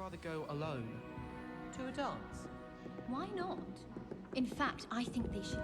rather go alone. To a dance? Why not? In fact, I think they should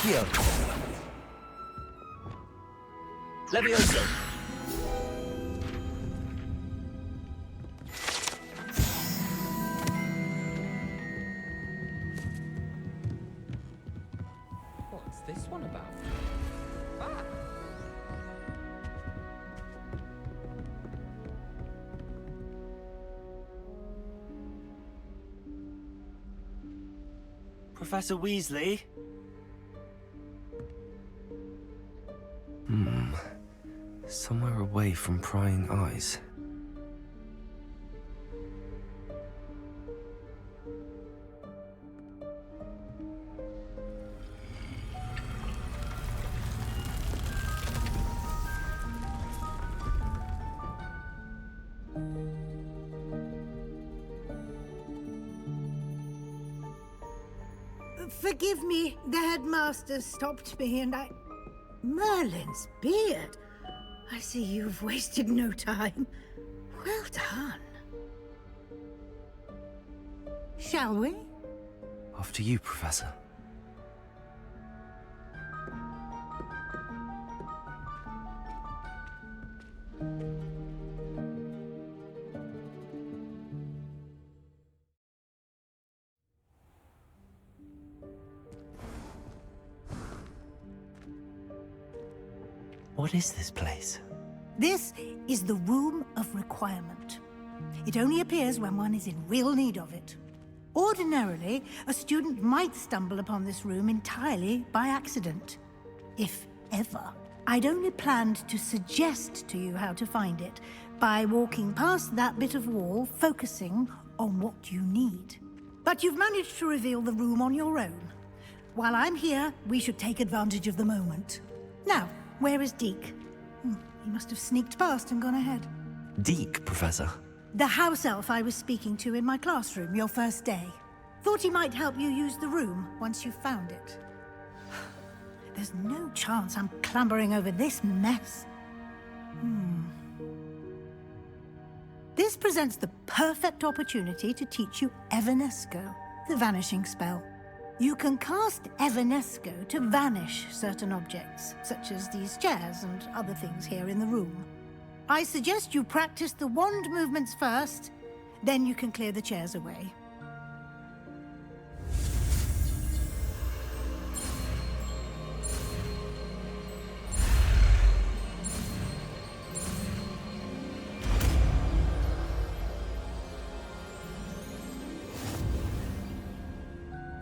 Accio! Levioso! What's this one about? Ah! Professor Weasley? Somewhere away from prying eyes. Forgive me, the headmaster stopped me and I... Merlin's beard! I see you've wasted no time. Well done. Shall we? After you, Professor. What is this place? This is the Room of Requirement. It only appears when one is in real need of it. Ordinarily, a student might stumble upon this room entirely by accident, if ever. I'd only planned to suggest to you how to find it by walking past that bit of wall, focusing on what you need. But you've managed to reveal the room on your own. While I'm here, we should take advantage of the moment. Now, where is Deke? He must have sneaked past and gone ahead. Deke, Professor. The house elf I was speaking to in my classroom your first day. Thought he might help you use the room once you found it. There's no chance I'm clambering over this mess. This presents the perfect opportunity to teach you Evanesco, the vanishing spell. You can cast Evanesco to vanish certain objects, such as these chairs and other things here in the room. I suggest you practice the wand movements first, then you can clear the chairs away.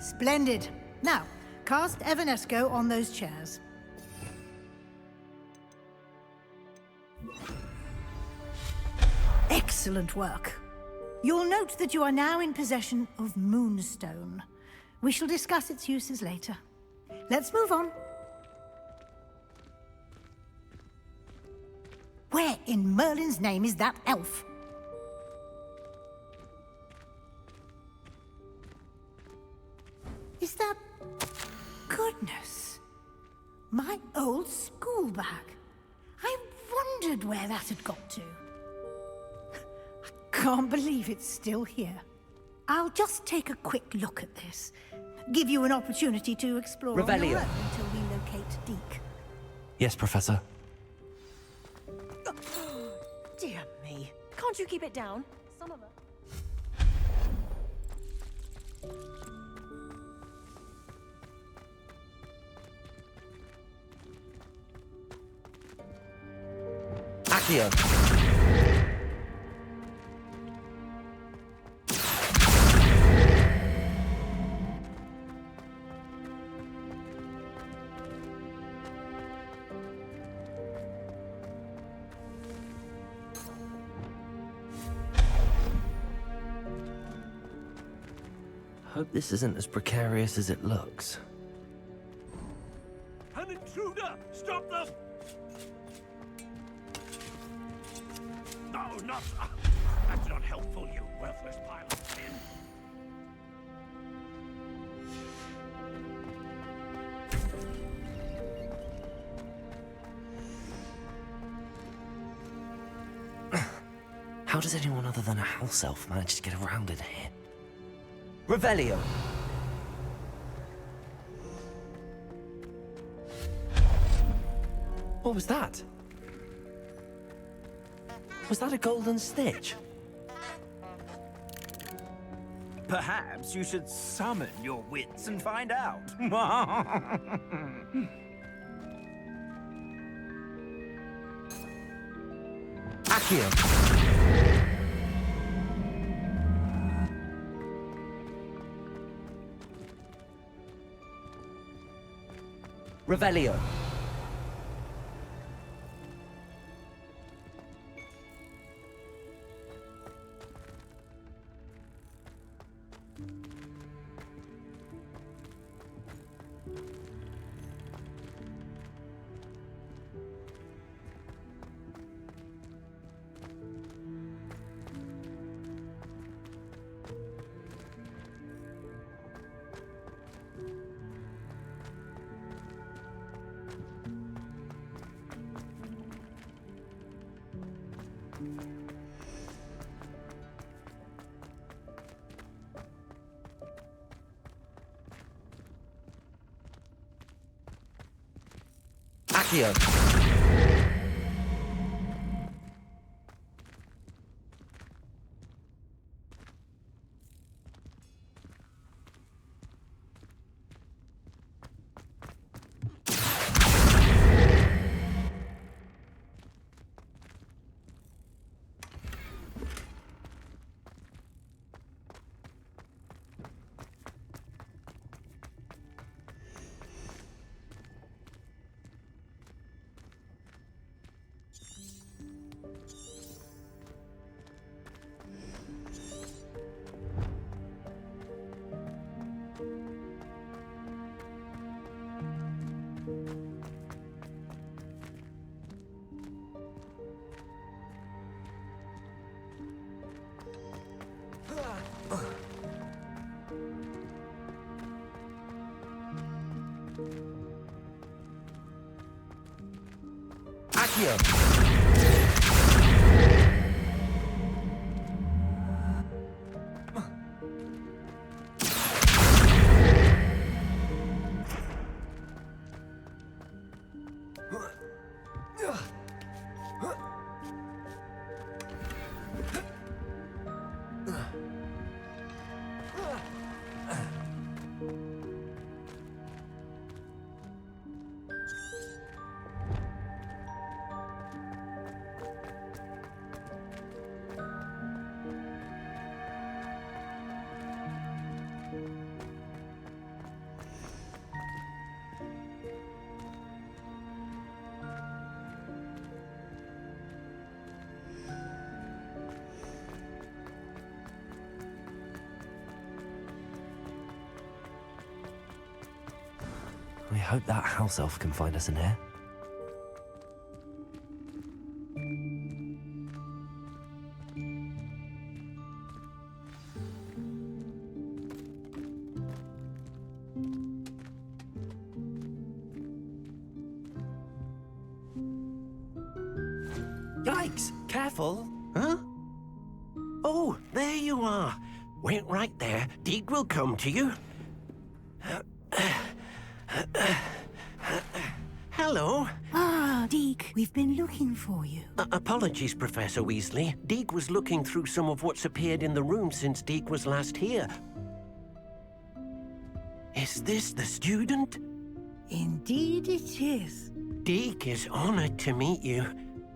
Splendid. Now, cast Evanesco on those chairs. Excellent work. You'll note that you are now in possession of Moonstone. We shall discuss its uses later. Let's move on. Where in Merlin's name is that elf? Is that... Goodness. My old school bag. I wondered where that had got to. I can't believe it's still here. I'll just take a quick look at this. Give you an opportunity to explore on your own until we locate Deke. Yes, Professor. Dear me. Can't you keep it down? Some of us. Accio. Hope this isn't as precarious as it looks. An intruder! Stop them! No, not... That's not helpful, you worthless pile of tin. How does anyone other than a house elf manage to get around in here? Revelio! What was that? Was that a golden stitch? Perhaps you should summon your wits and find out. Accio! Revelio! Accio! I hope that house elf can find us in here. Yikes! Careful! Huh? Oh, there you are. Wait right there. Deke will come to you. Hello. Ah, Deke, we've been looking for you. Apologies, Professor Weasley. Deke was looking through some of what's appeared in the room since Deke was last here. Is this the student? Indeed it is. Deke is honored to meet you.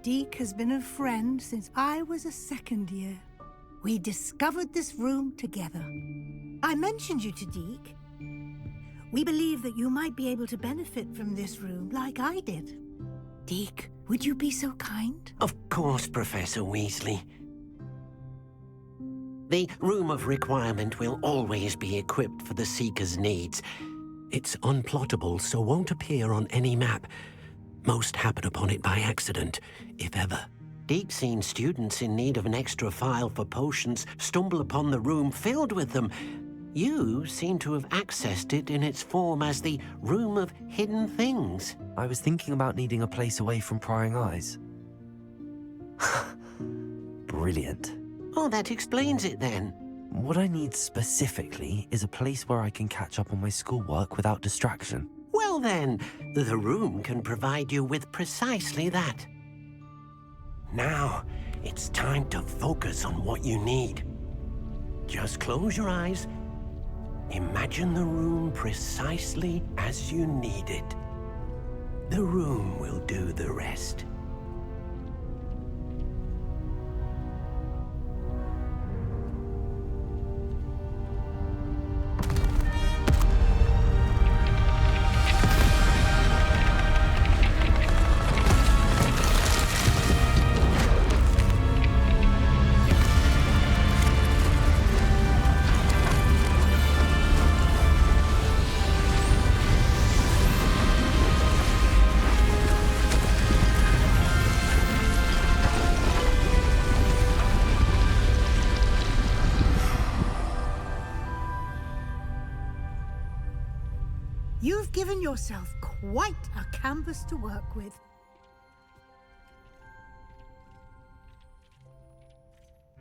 Deke has been a friend since I was a second year. We discovered this room together. I mentioned you to Deke. We believe that you might be able to benefit from this room like I did. Deke, would you be so kind? Of course, Professor Weasley. The Room of Requirement will always be equipped for the Seeker's needs. It's unplottable, so won't appear on any map. Most happen upon it by accident, if ever. Deke's seen students in need of an extra file for potions stumble upon the room filled with them. You seem to have accessed it in its form as the Room of Hidden Things. I was thinking about needing a place away from prying eyes. Brilliant. Oh, that explains it then. What I need specifically is a place where I can catch up on my schoolwork without distraction. Well then, the room can provide you with precisely that. Now, it's time to focus on what you need. Just close your eyes. Imagine the room precisely as you need it. The room will do the rest. You've given yourself quite a canvas to work with.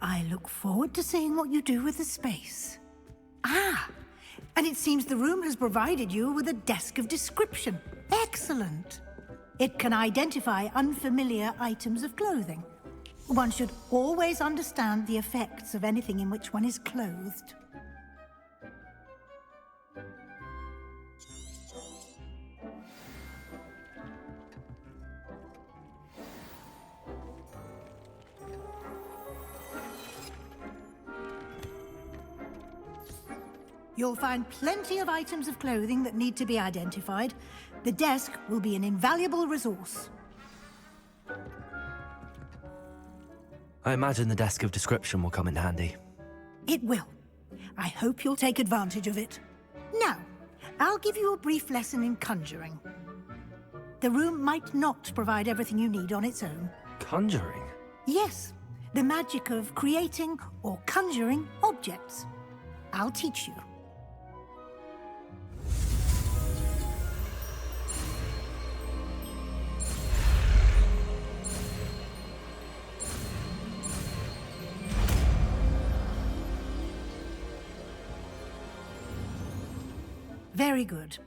I look forward to seeing what you do with the space. Ah, and it seems the room has provided you with a desk of description. Excellent. It can identify unfamiliar items of clothing. One should always understand the effects of anything in which one is clothed. You'll find plenty of items of clothing that need to be identified. The desk will be an invaluable resource. I imagine the desk of description will come in handy. It will. I hope you'll take advantage of it. Now, I'll give you a brief lesson in conjuring. The room might not provide everything you need on its own. Conjuring? Yes, the magic of creating or conjuring objects. I'll teach you. Very good.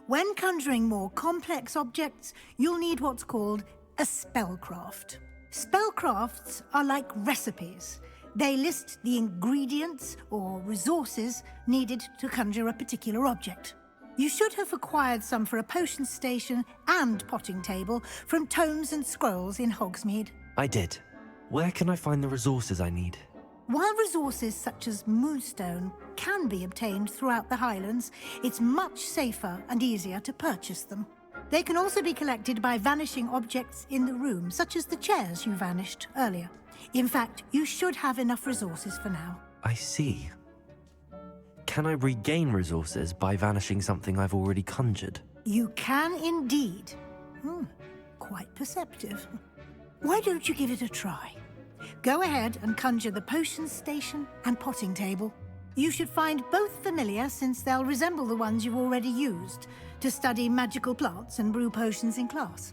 When conjuring more complex objects, you'll need what's called a spellcraft. Spellcrafts are like recipes. They list the ingredients or resources needed to conjure a particular object. You should have acquired some for a potion station and potting table from tomes and scrolls in Hogsmeade. I did. Where can I find the resources I need? While resources such as moonstone can be obtained throughout the Highlands, it's much safer and easier to purchase them. They can also be collected by vanishing objects in the room, such as the chairs you vanished earlier. In fact, you should have enough resources for now. I see. Can I regain resources by vanishing something I've already conjured? You can indeed. Quite perceptive. Why don't you give it a try? Go ahead and conjure the potion station and potting table. You should find both familiar, since they'll resemble the ones you've already used to study magical plants and brew potions in class.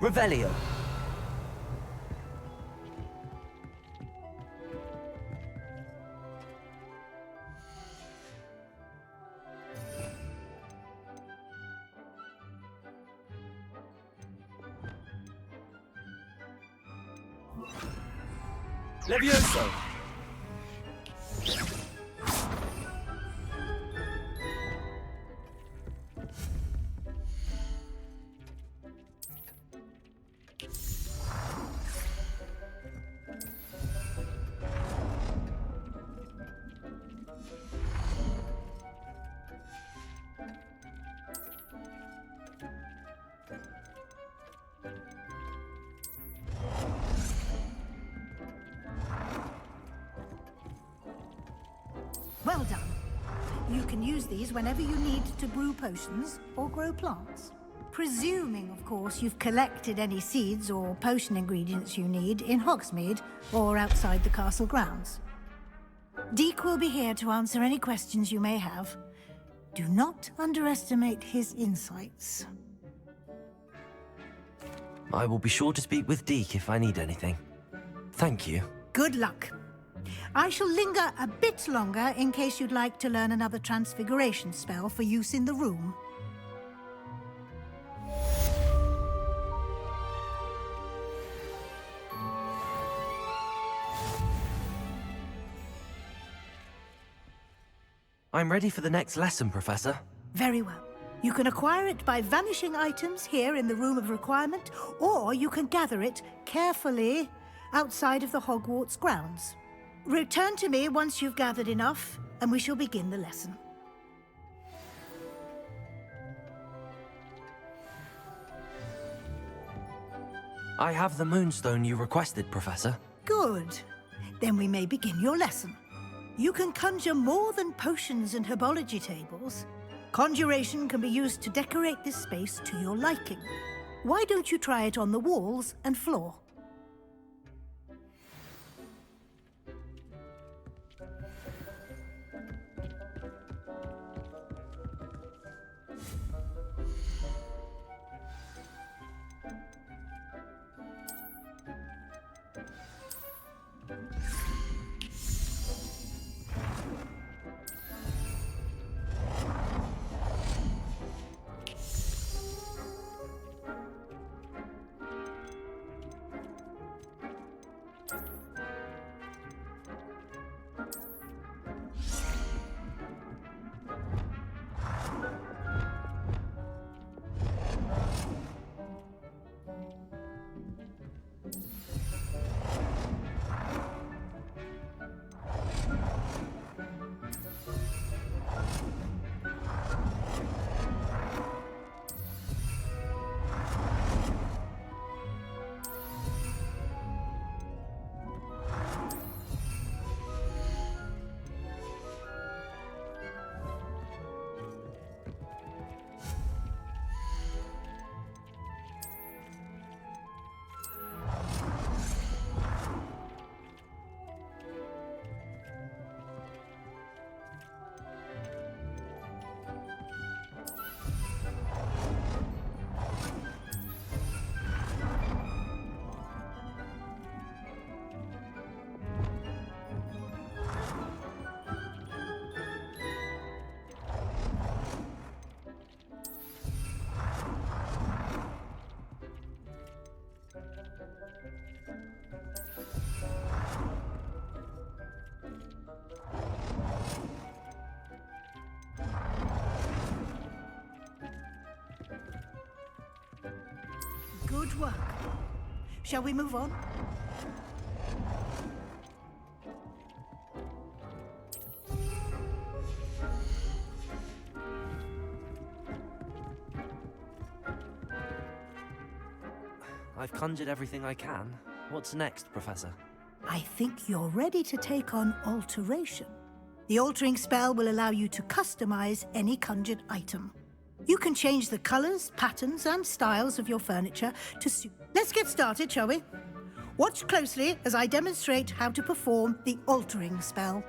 Revelio. Levioso! Well done. You can use these whenever you need to brew potions or grow plants. Presuming, of course, you've collected any seeds or potion ingredients you need in Hogsmeade or outside the castle grounds. Deek will be here to answer any questions you may have. Do not underestimate his insights. I will be sure to speak with Deek if I need anything. Thank you. Good luck. I shall linger a bit longer in case you'd like to learn another transfiguration spell for use in the room. I'm ready for the next lesson, Professor. Very well. You can acquire it by vanishing items here in the Room of Requirement, or you can gather it carefully outside of the Hogwarts grounds. Return to me once you've gathered enough, and we shall begin the lesson. I have the moonstone you requested, Professor. Good. Then we may begin your lesson. You can conjure more than potions and herbology tables. Conjuration can be used to decorate this space to your liking. Why don't you try it on the walls and floor? Shall we move on? I've conjured everything I can. What's next, Professor? I think you're ready to take on alteration. The altering spell will allow you to customize any conjured item. You can change the colors, patterns, and styles of your furniture to suit. Let's get started, shall we? Watch closely as I demonstrate how to perform the altering spell.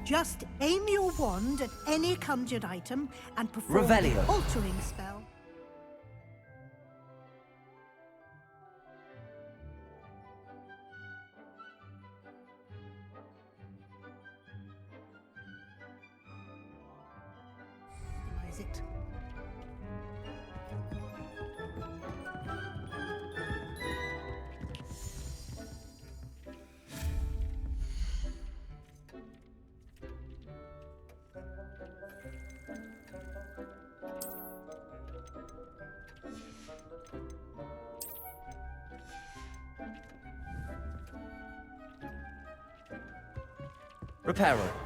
Just aim your wand at any conjured item and perform Revelio. the altering spell. Optimize it. Reparo.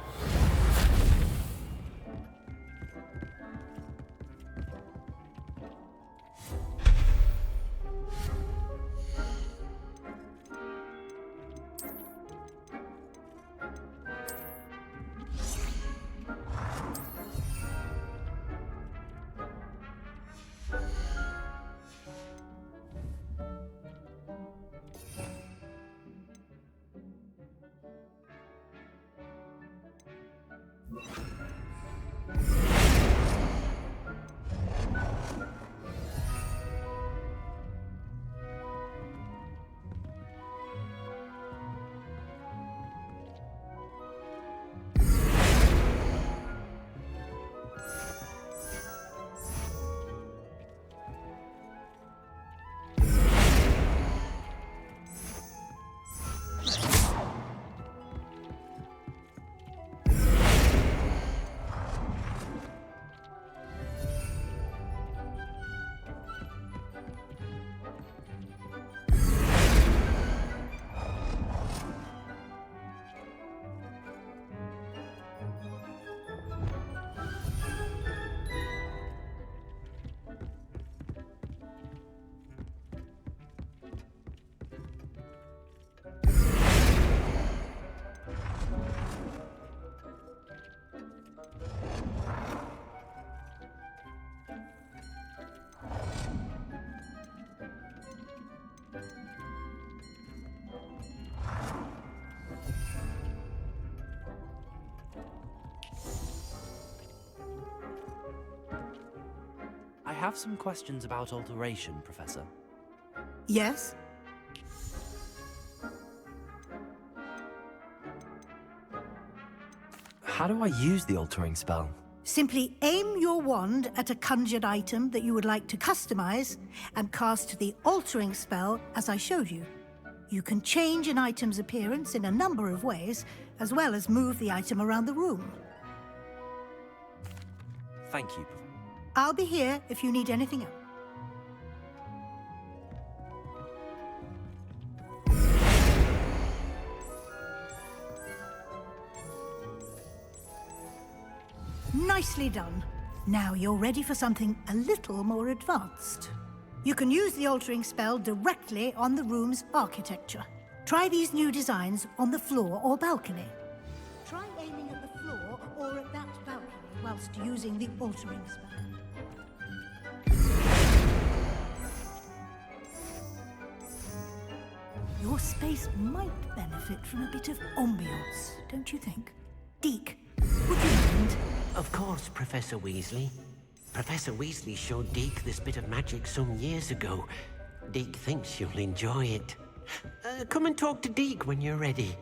I have some questions about alteration, Professor. Yes? How do I use the altering spell? Simply aim your wand at a conjured item that you would like to customize and cast the altering spell as I showed you. You can change an item's appearance in a number of ways, as well as move the item around the room. Thank you, Professor. I'll be here if you need anything else. Nicely done. Now you're ready for something a little more advanced. You can use the altering spell directly on the room's architecture. Try these new designs on the floor or balcony. Try aiming at the floor or at that balcony whilst using the altering spell. Your space might benefit from a bit of ambiance, don't you think? Deke, would you mind? Of course, Professor Weasley. Professor Weasley showed Deke this bit of magic some years ago. Deke thinks you'll enjoy it. Come and talk to Deke when you're ready.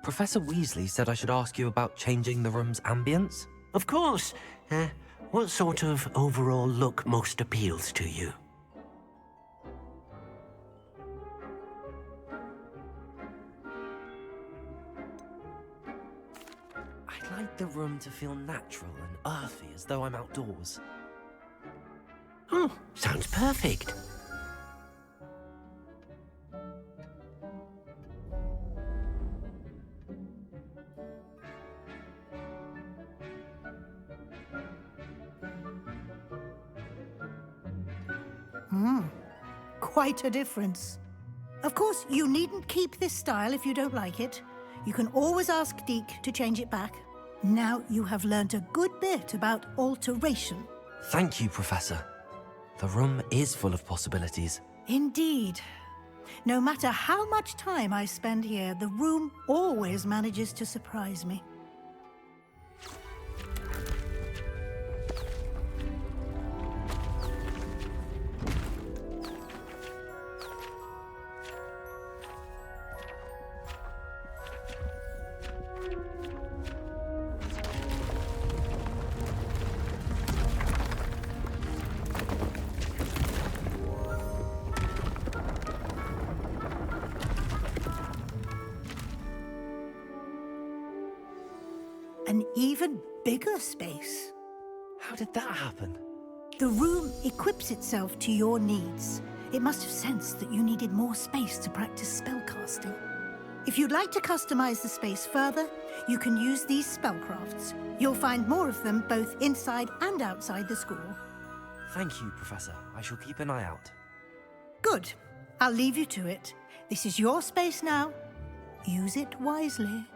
Professor Weasley said I should ask you about changing the room's ambience? Of course. What sort of overall look most appeals to you? I'd like the room to feel natural and earthy, as though I'm outdoors. Oh, sounds perfect. Quite a difference. Of course, you needn't keep this style if you don't like it. You can always ask Deke to change it back. Now you have learnt a good bit about alteration. Thank you, Professor. The room is full of possibilities. Indeed. No matter how much time I spend here, the room always manages to surprise me. An even bigger space. How did that happen? The room equips itself to your needs. It must have sensed that you needed more space to practice spellcasting. If you'd like to customize the space further, you can use these spellcrafts. You'll find more of them both inside and outside the school. Thank you, Professor. I shall keep an eye out. Good. I'll leave you to it. This is your space now. Use it wisely.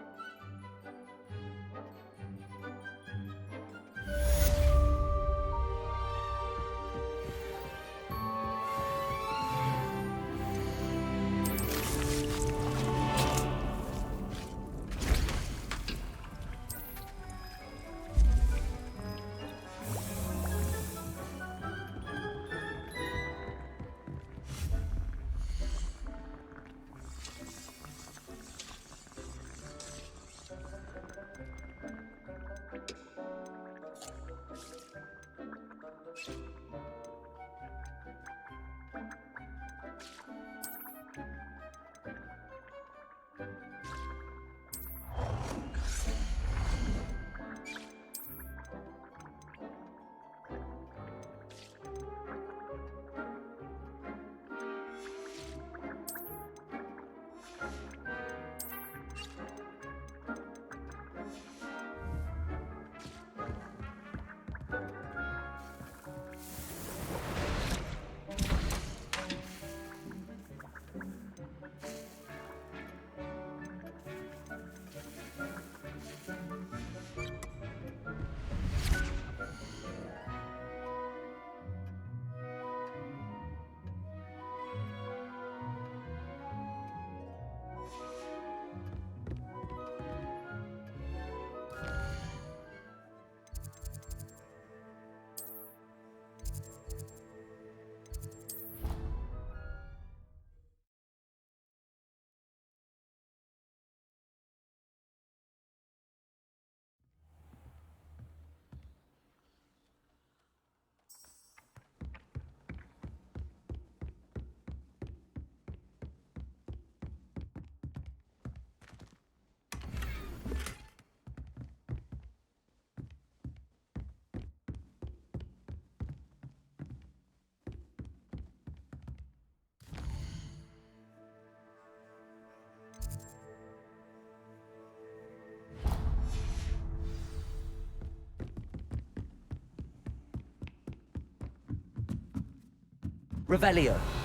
Revelio.